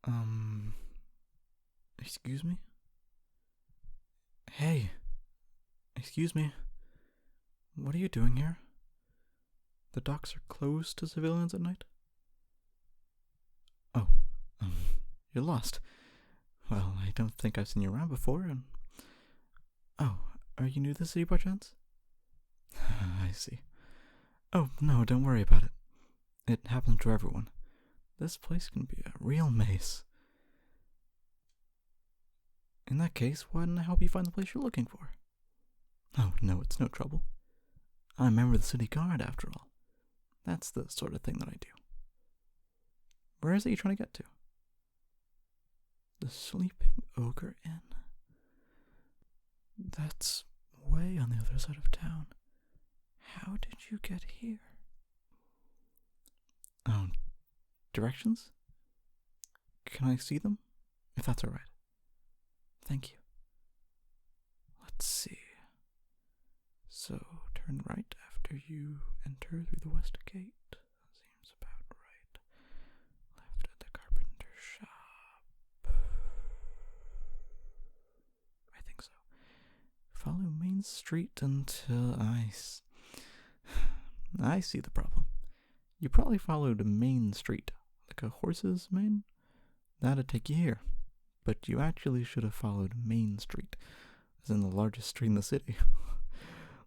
Um, excuse me? Hey, excuse me. What are you doing here? The docks are closed to civilians at night? Oh, um, you're lost. Well, I don't think I've seen you around before, and... Oh, are you new to the city by chance? I see. Oh, no, don't worry about it. It happens to everyone. This place can be a real maze. In that case, why don't I help you find the place you're looking for? Oh, no, it's no trouble. I'm a member of the city guard, after all. That's the sort of thing that I do. Where is it you're trying to get to? The Sleeping Ogre Inn. That's way on the other side of town. How did you get here? Oh, directions? Can I see them? If that's alright. Thank you. Let's see. So, turn right after you enter through the west gate. Seems about right. Left at the carpenter shop. I think so. Follow Main Street until I see the problem. You probably followed Main Street, like a horse's mane. That'd take you here. But you actually should have followed Main Street, as in the largest street in the city.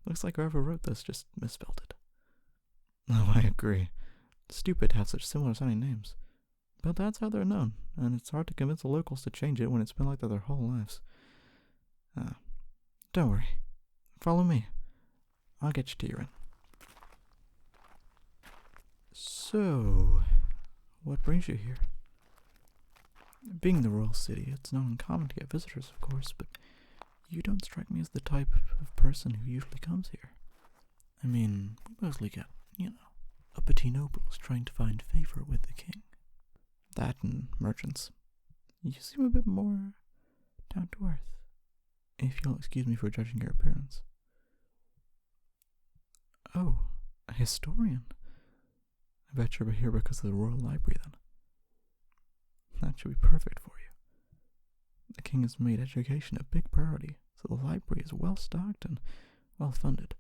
Looks like whoever wrote this just misspelled it. Oh, I agree. It's stupid to have such similar sounding names. But that's how they're known, and it's hard to convince the locals to change it when it's been like that their whole lives. Don't worry. Follow me. I'll get you to your inn. So, what brings you here? Being the royal city, it's not uncommon to get visitors, of course, but you don't strike me as the type of person who usually comes here. I mean, we mostly get, a petit nobles trying to find favor with the king. That and merchants. You seem a bit more down to earth, if you'll excuse me for judging your appearance. Oh, a historian. I bet you're here because of the royal library, then. That should be perfect for you. The king has made education a big priority, so the library is well stocked and well funded.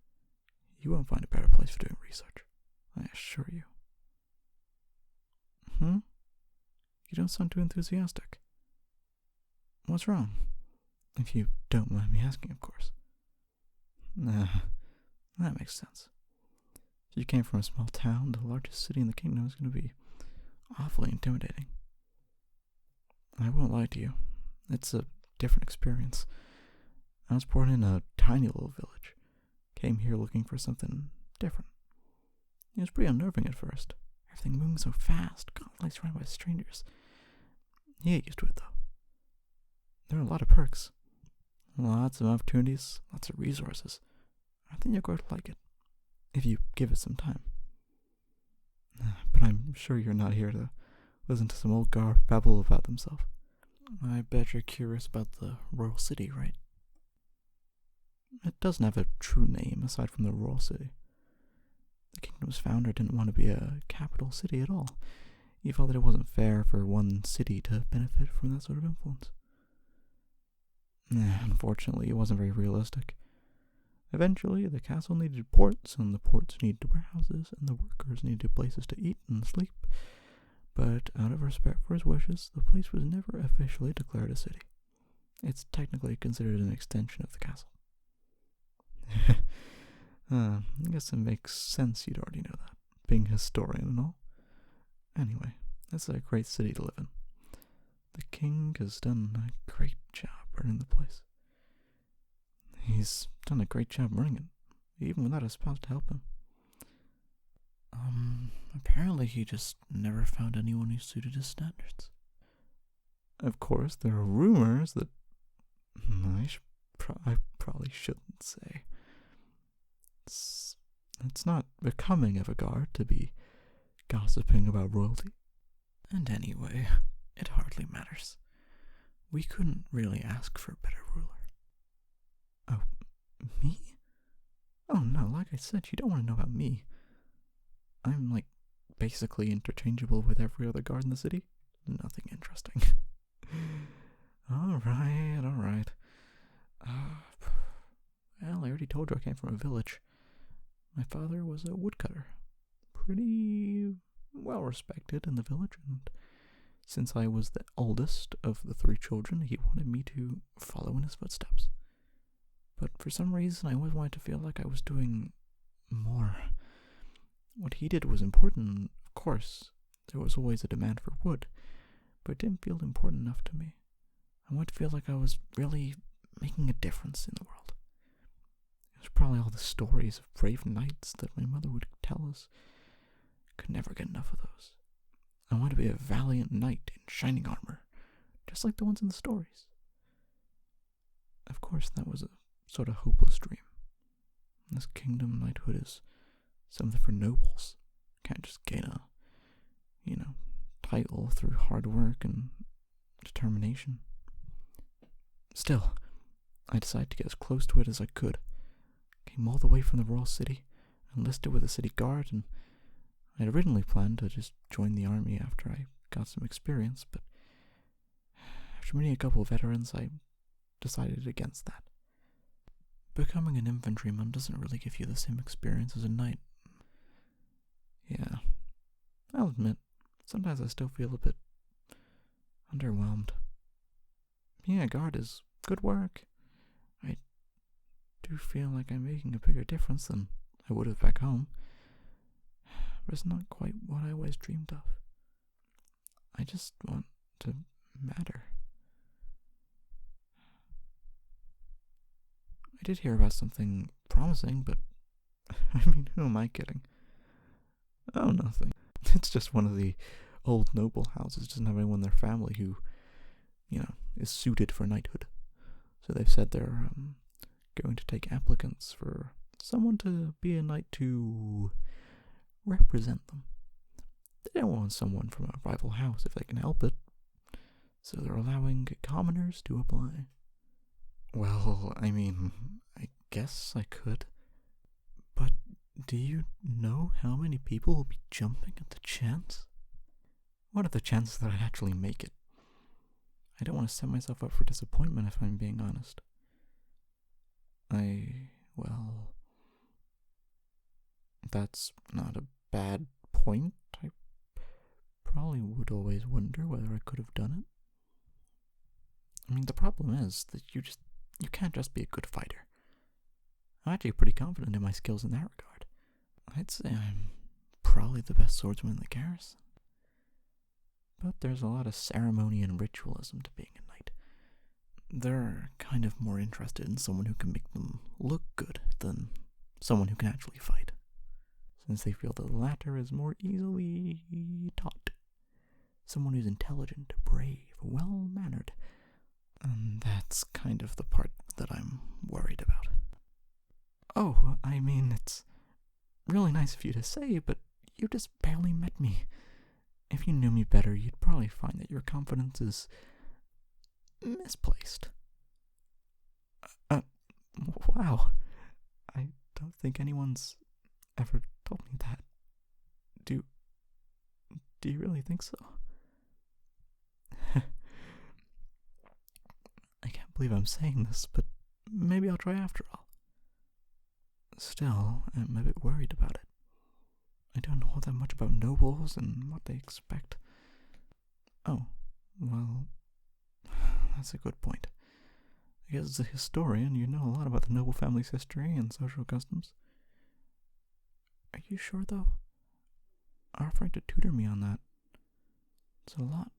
You won't find a better place for doing research, I assure you. You don't sound too enthusiastic. What's wrong? If you don't mind me asking, of course. Nah, that makes sense. If you came from a small town, the largest city in the kingdom is going to be awfully intimidating. I won't lie to you. It's a different experience. I was born in a tiny little village. Came here looking for something different. It was pretty unnerving at first. Everything moving so fast, constantly surrounded by strangers. You get used to it, though. There are a lot of perks. Lots of opportunities, lots of resources. I think you're going to like it, if you give it some time. But I'm sure you're not here to listen to some old guard babble about themselves. I bet you're curious about the royal city, right? It doesn't have a true name aside from the royal city. The kingdom's founder didn't want to be a capital city at all. He felt that it wasn't fair for one city to benefit from that sort of influence. Unfortunately, it wasn't very realistic. Eventually, the castle needed ports, and the ports needed warehouses, and the workers needed places to eat and sleep. But out of respect for his wishes, the place was never officially declared a city. It's technically considered an extension of the castle. I guess it makes sense you'd already know that, being a historian and all. Anyway, it's a great city to live in. The king has done a great job running the place. He's done a great job running it, even without a spouse to help him. Apparently he just never found anyone who suited his standards. Of course, there are rumors that I probably shouldn't say. It's not becoming of a guard to be gossiping about royalty. And anyway, it hardly matters. We couldn't really ask for a better ruler. Oh, me? Oh no, like I said, you don't want to know about me. I'm basically interchangeable with every other guard in the city. Nothing interesting. Alright. Well, I already told you I came from a village. My father was a woodcutter. Pretty well respected in the village, and since I was the oldest of the 3 children, he wanted me to follow in his footsteps. But for some reason, I always wanted to feel like I was doing more. What he did was important, of course. There was always a demand for wood, but it didn't feel important enough to me. I wanted to feel like I was really making a difference in the world. It was probably all the stories of brave knights that my mother would tell us. Could never get enough of those. I wanted to be a valiant knight in shining armor, just like the ones in the stories. Of course, that was a sort of hopeless dream. This kingdom knighthood is something for nobles. Can't just gain a, title through hard work and determination. Still, I decided to get as close to it as I could. Came all the way from the royal city, enlisted with the city guard, and I had originally planned to just join the army after I got some experience, but after meeting a couple of veterans, I decided against that. Becoming an infantryman doesn't really give you the same experience as a knight. Yeah, I'll admit, sometimes I still feel a bit underwhelmed. Being a guard is good work. I do feel like I'm making a bigger difference than I would have back home, but it's not quite what I always dreamed of. I just want to matter. I did hear about something promising, but who am I kidding? Oh, nothing. It's just one of the old noble houses. It doesn't have anyone in their family who, is suited for knighthood. So they've said they're going to take applicants for someone to be a knight to represent them. They don't want someone from a rival house if they can help it. So they're allowing commoners to apply. Well, I guess I could. But do you know how many people will be jumping at the chance? What are the chances that I'd actually make it? I don't want to set myself up for disappointment if I'm being honest. That's not a bad point. I probably would always wonder whether I could have done it. The problem is that you can't just be a good fighter. I'm actually pretty confident in my skills in that regard. I'd say I'm probably the best swordsman in the garrison. But there's a lot of ceremony and ritualism to being a knight. They're kind of more interested in someone who can make them look good than someone who can actually fight, since they feel that the latter is more easily taught. Someone who's intelligent, brave, well-mannered. And that's kind of the part that I'm worried about. Oh, it's really nice of you to say, but you just barely met me. If you knew me better, you'd probably find that your confidence is misplaced. Wow. I don't think anyone's ever told me that. Do you really think so? I can't believe I'm saying this, but maybe I'll try after all. Still, I'm a bit worried about it. I don't know all that much about nobles and what they expect. Oh, well, that's a good point. I guess as a historian, you know a lot about the noble family's history and social customs. Are you sure, though? Are offering to tutor me on that. It's a lot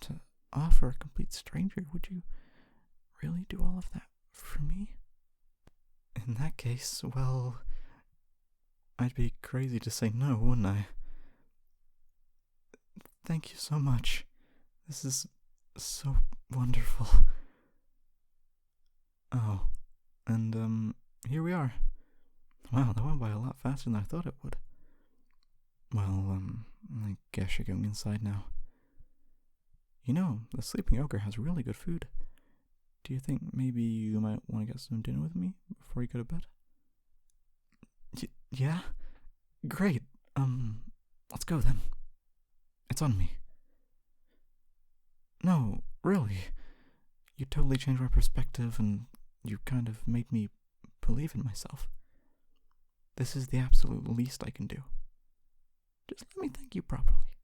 to offer a complete stranger. Would you really do all of that for me? In that case, well, I'd be crazy to say no, wouldn't I? Thank you so much. This is so wonderful. Oh, and here we are. Wow, that went by a lot faster than I thought it would. Well, I guess you're going inside now. The sleeping ogre has really good food. Do you think maybe you might want to get some dinner with me before you go to bed? Yeah? Great. Let's go then. It's on me. No, really. You totally changed my perspective, and you kind of made me believe in myself. This is the absolute least I can do. Just let me thank you properly.